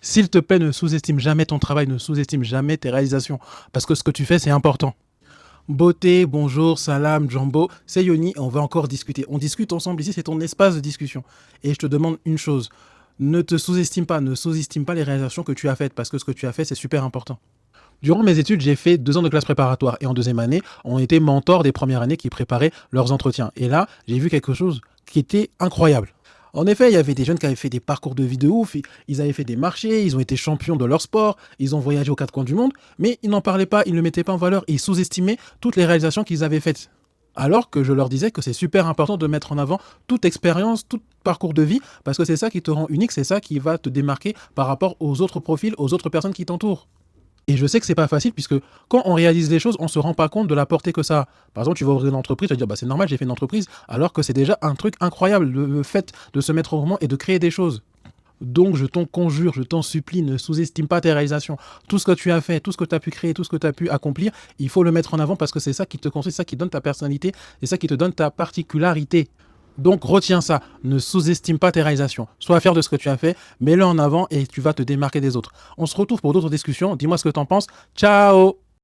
S'il te plaît, ne sous-estime jamais ton travail, ne sous-estime jamais tes réalisations, parce que ce que tu fais, c'est important. Beauté, bonjour, salam, Jumbo, c'est Yoni, on va encore discuter. On discute ensemble ici, c'est ton espace de discussion. Et je te demande une chose, ne te sous-estime pas, ne sous-estime pas les réalisations que tu as faites, parce que ce que tu as fait, c'est super important. Durant mes études, j'ai fait 2 ans de classe préparatoire et en deuxième année, on était mentors des premières années qui préparaient leurs entretiens. Et là, j'ai vu quelque chose qui était incroyable. En effet, il y avait des jeunes qui avaient fait des parcours de vie de ouf, ils avaient fait des marchés, ils ont été champions de leur sport, ils ont voyagé aux 4 coins du monde, mais ils n'en parlaient pas, ils ne le mettaient pas en valeur, ils sous-estimaient toutes les réalisations qu'ils avaient faites. Alors que je leur disais que c'est super important de mettre en avant toute expérience, tout parcours de vie, parce que c'est ça qui te rend unique, c'est ça qui va te démarquer par rapport aux autres profils, aux autres personnes qui t'entourent. Et je sais que c'est pas facile puisque quand on réalise des choses, on se rend pas compte de la portée que ça a. Par exemple, tu vas ouvrir une entreprise, tu vas dire bah c'est normal, j'ai fait une entreprise, alors que c'est déjà un truc incroyable, le fait de se mettre au mouvement et de créer des choses. Donc je t'en conjure, je t'en supplie, ne sous-estime pas tes réalisations. Tout ce que tu as fait, tout ce que tu as pu créer, tout ce que tu as pu accomplir, il faut le mettre en avant parce que c'est ça qui te construit, c'est ça qui donne ta personnalité, c'est ça qui te donne ta particularité. Donc retiens ça, ne sous-estime pas tes réalisations. Sois fier de ce que tu as fait, mets-le en avant et tu vas te démarquer des autres. On se retrouve pour d'autres discussions. Dis-moi ce que tu en penses. Ciao!